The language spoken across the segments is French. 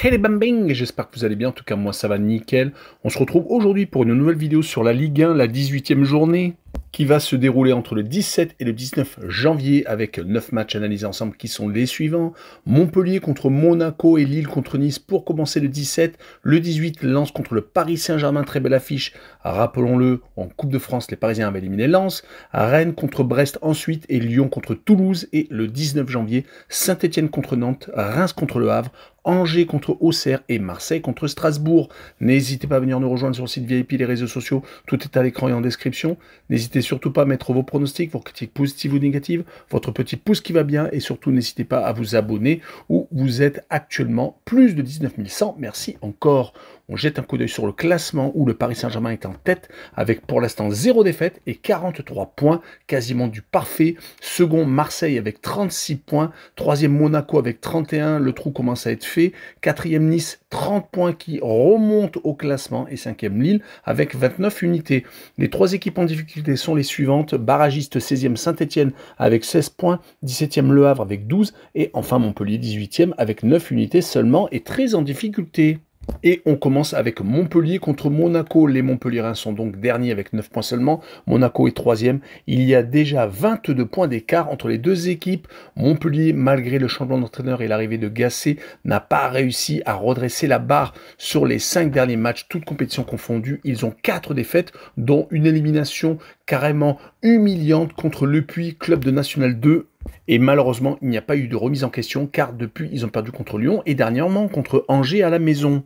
Hey les bambing, j'espère que vous allez bien, en tout cas moi ça va nickel. On se retrouve aujourd'hui pour une nouvelle vidéo sur la Ligue 1, la 18e journée, qui va se dérouler entre le 17 et le 19 janvier avec 9 matchs analysés ensemble qui sont les suivants. Montpellier contre Monaco et Lille contre Nice pour commencer le 17. Le 18, Lens contre le Paris Saint-Germain, très belle affiche. Rappelons-le, en Coupe de France, les Parisiens avaient éliminé Lens. Rennes contre Brest ensuite et Lyon contre Toulouse. Et le 19 janvier, Saint-Etienne contre Nantes, Reims contre Le Havre, Angers contre Auxerre et Marseille contre Strasbourg. N'hésitez pas à venir nous rejoindre sur le site VIP, les réseaux sociaux, tout est à l'écran et en description. N'hésitez surtout pas à mettre vos pronostics, vos critiques positives ou négatives, votre petit pouce qui va bien et surtout n'hésitez pas à vous abonner où vous êtes actuellement plus de 19 100. Merci encore. On jette un coup d'œil sur le classement où le Paris Saint-Germain est en tête avec pour l'instant 0 défaite et 43 points, quasiment du parfait. Second, Marseille avec 36 points. Troisième, Monaco avec 31. Le trou commence à être fait. Quatrième, Nice, 30 points qui remontent au classement. Et cinquième, Lille avec 29 unités. Les trois équipes en difficulté sont les suivantes. Barragiste 16e, Saint-Etienne avec 16 points. 17e, Le Havre avec 12. Et enfin, Montpellier 18e avec 9 unités seulement et très en difficulté. Et on commence avec Montpellier contre Monaco. Les Montpelliérains sont donc derniers avec 9 points seulement. Monaco est troisième. Il y a déjà 22 points d'écart entre les deux équipes. Montpellier, malgré le changement d'entraîneur et l'arrivée de Gasset, n'a pas réussi à redresser la barre sur les 5 derniers matchs, toutes compétitions confondues. Ils ont 4 défaites, dont une élimination carrément humiliante contre Le Puy, club de National 2. Et malheureusement, il n'y a pas eu de remise en question, car depuis, ils ont perdu contre Lyon et dernièrement contre Angers à la maison.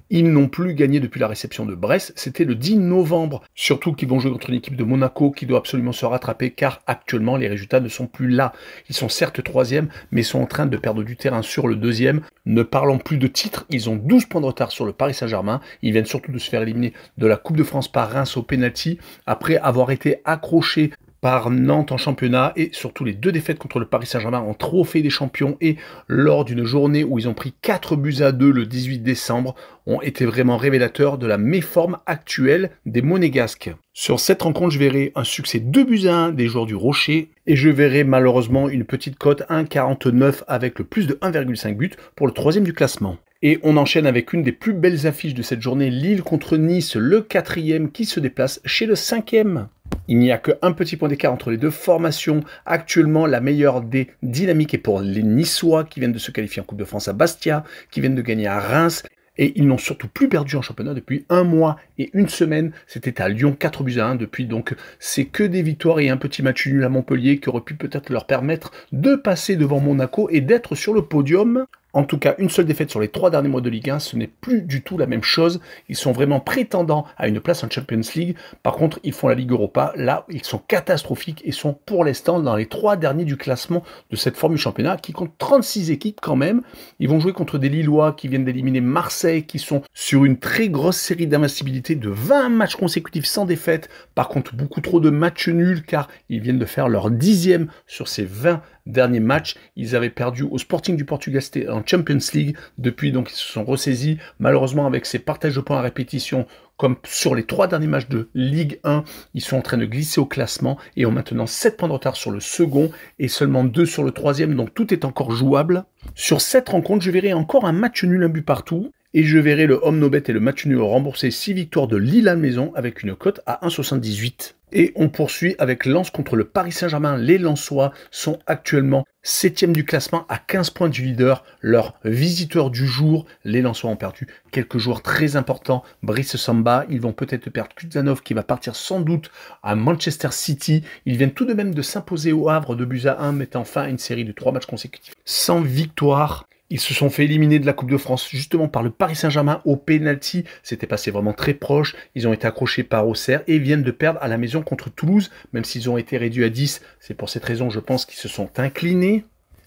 Ils n'ont plus gagné depuis la réception de Brest, c'était le 10 novembre. Surtout qu'ils vont jouer contre une équipe de Monaco qui doit absolument se rattraper car actuellement les résultats ne sont plus là. Ils sont certes troisième, mais sont en train de perdre du terrain sur le deuxième. Ne parlons plus de titres, ils ont 12 points de retard sur le Paris Saint-Germain. Ils viennent surtout de se faire éliminer de la Coupe de France par Reims au pénalty après avoir été accrochés par Nantes en championnat et surtout les 2 défaites contre le Paris Saint-Germain en trophée des champions et lors d'une journée où ils ont pris 4 buts à 2 le 18 décembre ont été vraiment révélateurs de la méforme actuelle des Monégasques. Sur cette rencontre, je verrai un succès 2 buts à 1 des joueurs du Rocher et je verrai malheureusement une petite cote 1,49 avec le plus de 1,5 but pour le 3e du classement. Et on enchaîne avec une des plus belles affiches de cette journée, Lille contre Nice, le 4e qui se déplace chez le 5e. Il n'y a qu'un petit point d'écart entre les deux formations. Actuellement, la meilleure des dynamiques est pour les Niçois qui viennent de se qualifier en Coupe de France à Bastia, qui viennent de gagner à Reims. Et ils n'ont surtout plus perdu en championnat depuis 1 mois et 1 semaine. C'était à Lyon 4 buts à 1 depuis. Donc c'est que des victoires et un petit match nul à Montpellier qui aurait pu peut-être leur permettre de passer devant Monaco et d'être sur le podium. En tout cas, une seule défaite sur les 3 derniers mois de Ligue 1, ce n'est plus du tout la même chose. Ils sont vraiment prétendants à une place en Champions League. Par contre, ils font la Ligue Europa. Là, ils sont catastrophiques et sont pour l'instant dans les 3 derniers du classement de cette formule championnat qui compte 36 équipes quand même. Ils vont jouer contre des Lillois qui viennent d'éliminer Marseille, qui sont sur une très grosse série d'invincibilité de 20 matchs consécutifs sans défaite. Par contre, beaucoup trop de matchs nuls car ils viennent de faire leur 10e sur ces 20 derniers matchs. Ils avaient perdu au Sporting du Portugal en Champions League. Depuis, donc, ils se sont ressaisis. Malheureusement, avec ces partages de points à répétition, comme sur les 3 derniers matchs de Ligue 1, ils sont en train de glisser au classement et ont maintenant 7 points de retard sur le second et seulement 2 sur le 3e. Donc, tout est encore jouable. Sur cette rencontre, je verrai encore un match nul, un but partout. Et je verrai le home no bet et le match nul rembourser 6 victoires de Lille à la maison avec une cote à 1,78. Et on poursuit avec Lens contre le Paris Saint-Germain. Les Lensois sont actuellement 7e du classement à 15 points du leader. Leur visiteur du jour, les Lensois ont perdu quelques joueurs très importants. Brice Samba, ils vont peut-être perdre Kuzanov qui va partir sans doute à Manchester City. Ils viennent tout de même de s'imposer au Havre de buts à 1, mettant fin à une série de 3 matchs consécutifs sans victoire. Ils se sont fait éliminer de la Coupe de France justement par le Paris Saint-Germain au pénalty. C'était passé vraiment très proche. Ils ont été accrochés par Auxerre et viennent de perdre à la maison contre Toulouse, même s'ils ont été réduits à 10. C'est pour cette raison, je pense, qu'ils se sont inclinés.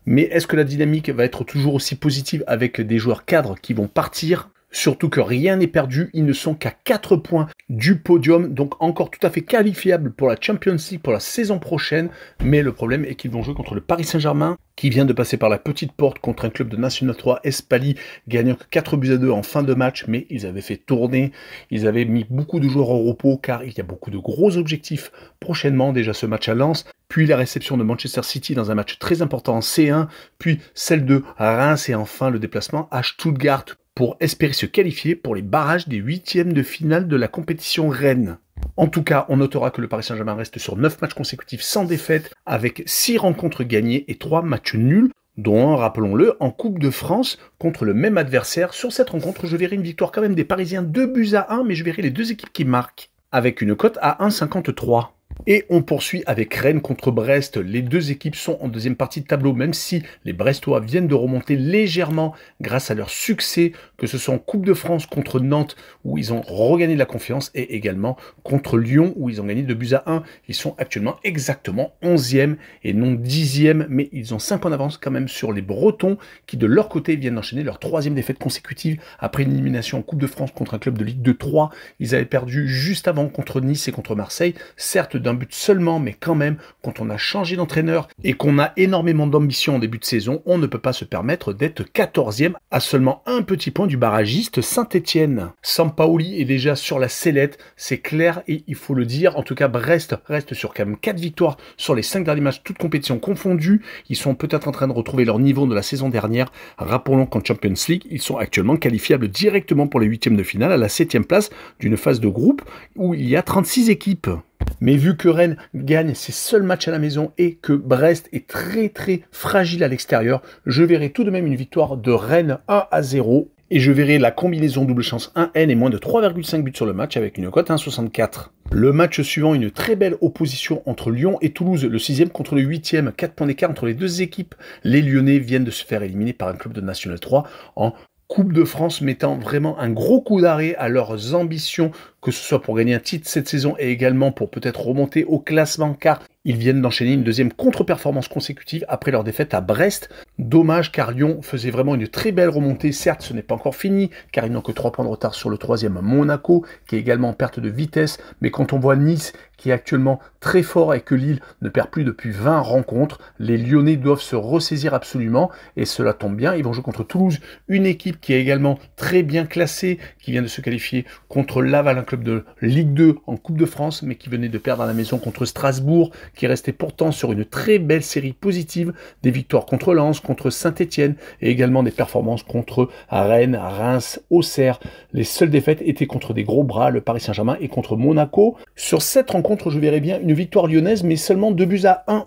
Mais est-ce que la dynamique va être toujours aussi positive avec des joueurs cadres qui vont partir ? Surtout que rien n'est perdu, ils ne sont qu'à 4 points du podium, donc encore tout à fait qualifiables pour la Champions League pour la saison prochaine. Mais le problème est qu'ils vont jouer contre le Paris Saint-Germain, qui vient de passer par la petite porte contre un club de National 3, Espali, gagnant que 4 buts à 2 en fin de match, mais ils avaient fait tourner, ils avaient mis beaucoup de joueurs au repos, car il y a beaucoup de gros objectifs prochainement, déjà ce match à Lens, puis la réception de Manchester City dans un match très important en C1, puis celle de Reims et enfin le déplacement à Stuttgart pour espérer se qualifier pour les barrages des huitièmes de finale de la compétition Rennes. En tout cas, on notera que le Paris Saint-Germain reste sur 9 matchs consécutifs sans défaite, avec 6 rencontres gagnées et 3 matchs nuls, dont un, rappelons-le, en Coupe de France contre le même adversaire. Sur cette rencontre, je verrai une victoire quand même des Parisiens 2-1, mais je verrai les deux équipes qui marquent, avec une cote à 1,53. Et on poursuit avec Rennes contre Brest. Les deux équipes sont en deuxième partie de tableau, même si les Brestois viennent de remonter légèrement grâce à leur succès, que ce soit en Coupe de France contre Nantes, où ils ont regagné de la confiance, et également contre Lyon, où ils ont gagné 2-1. Ils sont actuellement exactement 11e et non 10e, mais ils ont 5 points d'avance quand même sur les Bretons, qui de leur côté viennent d'enchaîner leur 3e défaite consécutive après une élimination en Coupe de France contre un club de Ligue 2-3. Ils avaient perdu juste avant contre Nice et contre Marseille, certes d'un but seulement, mais quand même, quand on a changé d'entraîneur et qu'on a énormément d'ambition en début de saison, on ne peut pas se permettre d'être 14e à seulement un petit point du barragiste Saint-Etienne. Sampaoli est déjà sur la sellette, c'est clair et il faut le dire. En tout cas, Brest reste sur quand même 4 victoires sur les 5 derniers matchs, toutes compétitions confondues. Ils sont peut-être en train de retrouver leur niveau de la saison dernière. Rappelons qu'en Champions League, ils sont actuellement qualifiables directement pour les huitièmes de finale à la 7e place d'une phase de groupe où il y a 36 équipes. Mais vu que Rennes gagne ses seuls matchs à la maison et que Brest est très fragile à l'extérieur, je verrai tout de même une victoire de Rennes 1-0. Et je verrai la combinaison double chance 1N et moins de 3,5 buts sur le match avec une cote 1,64. Le match suivant, une très belle opposition entre Lyon et Toulouse, le 6e contre le 8e, 4 points d'écart entre les deux équipes. Les Lyonnais viennent de se faire éliminer par un club de National 3 en Coupe de France, mettant vraiment un gros coup d'arrêt à leurs ambitions, que ce soit pour gagner un titre cette saison et également pour peut-être remonter au classement, car ils viennent d'enchaîner une deuxième contre-performance consécutive après leur défaite à Brest. Dommage, car Lyon faisait vraiment une très belle remontée. Certes, ce n'est pas encore fini, car ils n'ont que 3 points de retard sur le 3e Monaco, qui est également en perte de vitesse. Mais quand on voit Nice, qui est actuellement très fort et que Lille ne perd plus depuis 20 rencontres, les Lyonnais doivent se ressaisir absolument, et cela tombe bien. Ils vont jouer contre Toulouse, une équipe qui est également très bien classée, qui vient de se qualifier contre Laval, un club de Ligue 2 en Coupe de France, mais qui venait de perdre à la maison contre Strasbourg, qui restait pourtant sur une très belle série positive, des victoires contre Lens, contre Saint-Etienne, et également des performances contre Rennes, Reims, Auxerre. Les seules défaites étaient contre des gros bras, le Paris Saint-Germain, et contre Monaco. Sur cette rencontre, je verrai bien une victoire lyonnaise, mais seulement 2-1.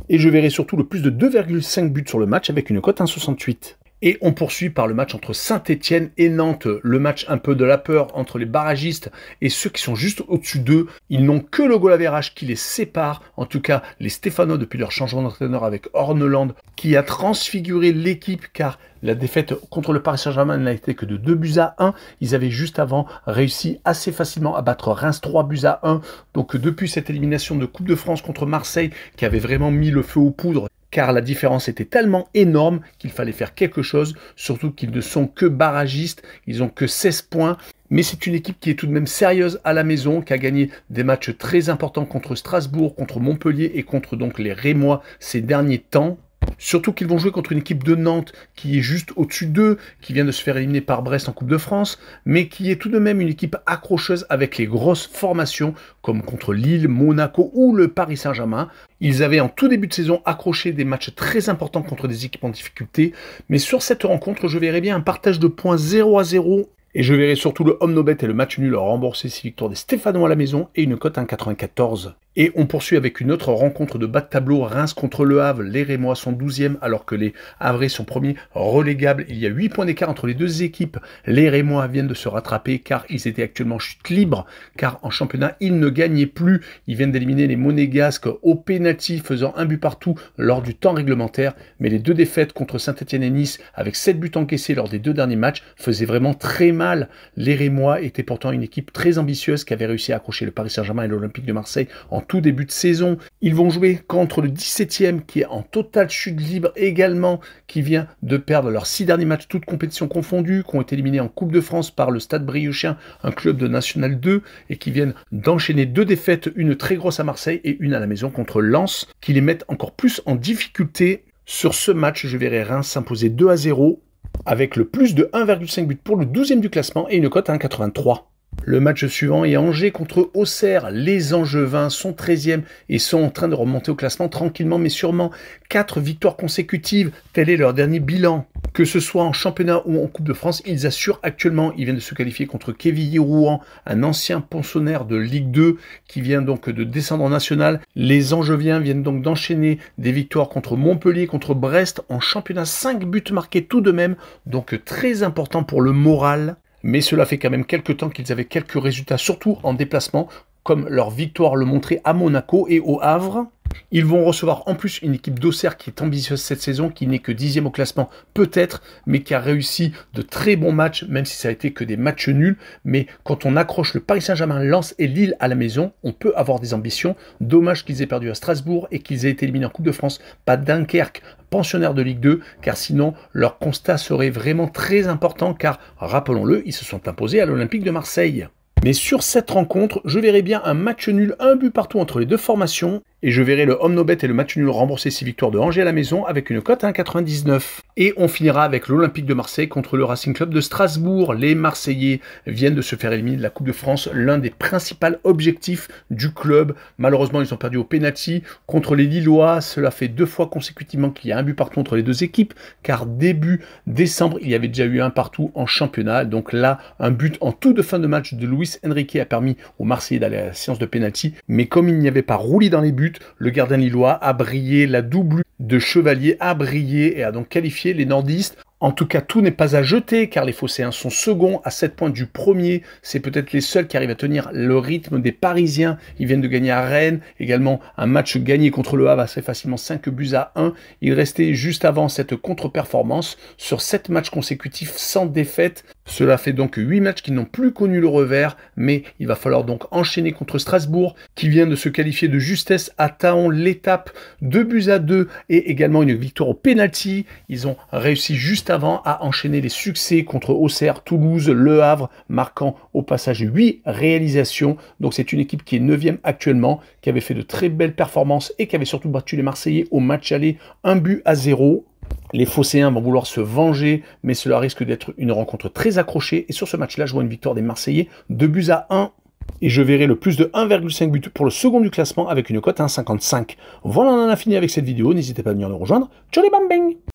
Et je verrai surtout le plus de 2,5 buts sur le match avec une cote 1,68. Et on poursuit par le match entre Saint-Etienne et Nantes, le match un peu de la peur entre les barragistes et ceux qui sont juste au-dessus d'eux. Ils n'ont que le goal average qui les sépare, en tout cas les Stéphanois depuis leur changement d'entraîneur avec Horneland, qui a transfiguré l'équipe, car la défaite contre le Paris Saint-Germain n'a été que de 2-1. Ils avaient juste avant réussi assez facilement à battre Reims 3-1. Donc depuis cette élimination de Coupe de France contre Marseille, qui avait vraiment mis le feu aux poudres, car la différence était tellement énorme qu'il fallait faire quelque chose, surtout qu'ils ne sont que barragistes, ils ont que 16 points, mais c'est une équipe qui est tout de même sérieuse à la maison, qui a gagné des matchs très importants contre Strasbourg, contre Montpellier et contre donc les Rémois ces derniers temps. Surtout qu'ils vont jouer contre une équipe de Nantes qui est juste au-dessus d'eux, qui vient de se faire éliminer par Brest en Coupe de France, mais qui est tout de même une équipe accrocheuse avec les grosses formations, comme contre Lille, Monaco ou le Paris Saint-Germain. Ils avaient en tout début de saison accroché des matchs très importants contre des équipes en difficulté, mais sur cette rencontre, je verrais bien un partage de points 0-0, et je verrai surtout le Omnobet et le match nul rembourser ces victoires des Stéphanois à la maison et une cote 1,94. Et on poursuit avec une autre rencontre de bas de tableau, Reims contre Le Havre. Les Rémois sont 12e alors que les Havrais sont premiers relégables. Il y a 8 points d'écart entre les deux équipes. Les Rémois viennent de se rattraper car ils étaient actuellement en chute libre, car en championnat ils ne gagnaient plus. Ils viennent d'éliminer les Monégasques au pénalty, faisant un but partout lors du temps réglementaire. Mais les deux défaites contre Saint-Etienne et Nice, avec 7 buts encaissés lors des 2 derniers matchs, faisaient vraiment très mal. Les Rémois étaient pourtant une équipe très ambitieuse qui avait réussi à accrocher le Paris Saint-Germain et l'Olympique de Marseille en tout début de saison. Ils vont jouer contre le 17e qui est en totale chute libre également, qui vient de perdre leurs 6 derniers matchs, toutes compétitions confondues, qui ont été éliminés en Coupe de France par le Stade Briouchien, un club de National 2, et qui viennent d'enchaîner 2 défaites, une très grosse à Marseille et une à la maison contre Lens, qui les mettent encore plus en difficulté. Sur ce match, je verrai Reims s'imposer 2-0, avec le plus de 1,5 but pour le 12e du classement et une cote à 1,83. Le match suivant est Angers contre Auxerre. Les Angevins sont 13e et sont en train de remonter au classement tranquillement mais sûrement. 4 victoires consécutives, tel est leur dernier bilan. Que ce soit en championnat ou en Coupe de France, ils assurent actuellement. Ils viennent de se qualifier contre Quevilly-Rouen, un ancien pensionnaire de Ligue 2 qui vient donc de descendre en national. Les Angevins viennent donc d'enchaîner des victoires contre Montpellier, contre Brest en championnat. 5 buts marqués tout de même, donc très important pour le moral. Mais cela fait quand même quelques temps qu'ils avaient quelques résultats, surtout en déplacement, comme leur victoire le montrait à Monaco et au Havre. Ils vont recevoir en plus une équipe d'Auxerre qui est ambitieuse cette saison, qui n'est que 10e au classement peut-être, mais qui a réussi de très bons matchs, même si ça a été que des matchs nuls. Mais quand on accroche le Paris Saint-Germain, Lens et Lille à la maison, on peut avoir des ambitions. Dommage qu'ils aient perdu à Strasbourg et qu'ils aient été éliminés en Coupe de France, pas Dunkerque, pensionnaire de Ligue 2, car sinon leur constat serait vraiment très important, car rappelons-le, ils se sont imposés à l'Olympique de Marseille. Mais sur cette rencontre, je verrai bien un match nul, un but partout entre les deux formations, et je verrai le Omnobet et le match nul rembourser 6 victoires de Angers à la maison avec une cote à 1,99. Et on finira avec l'Olympique de Marseille contre le Racing Club de Strasbourg. Les Marseillais viennent de se faire éliminer de la Coupe de France, l'un des principaux objectifs du club. Malheureusement, ils ont perdu au pénalty contre les Lillois. Cela fait 2 fois consécutivement qu'il y a un but partout entre les deux équipes, car début décembre, il y avait déjà eu un partout en championnat. Donc là, un but en toute fin de match de Luis Enrique a permis aux Marseillais d'aller à la séance de pénalty. Mais comme il n'y avait pas roulé dans les buts, le gardien lillois a brillé, la double de Chevalier a brillé et a donc qualifié les nordistes. En tout cas, tout n'est pas à jeter, car les Phocéens sont seconds à 7 points du premier. C'est peut-être les seuls qui arrivent à tenir le rythme des Parisiens. Ils viennent de gagner à Rennes. Également, un match gagné contre le Havre assez facilement, 5-1. Il restait juste avant cette contre-performance sur 7 matchs consécutifs sans défaite. Cela fait donc 8 matchs qui n'ont plus connu le revers, mais il va falloir donc enchaîner contre Strasbourg, qui vient de se qualifier de justesse à Taon l'étape, 2-2, et également une victoire au pénalty. Ils ont réussi juste avant à enchaîner les succès contre Auxerre, Toulouse, Le Havre, marquant au passage 8 réalisations. Donc c'est une équipe qui est 9e actuellement, qui avait fait de très belles performances et qui avait surtout battu les Marseillais au match aller 1-0. Les Phocéens vont vouloir se venger, mais cela risque d'être une rencontre très accrochée. Et sur ce match-là, je vois une victoire des Marseillais, 2-1. Et je verrai le plus de 1,5 but pour le second du classement avec une cote à 1,55. Voilà, on en a fini avec cette vidéo. N'hésitez pas à venir nous rejoindre. Ciao les bambins!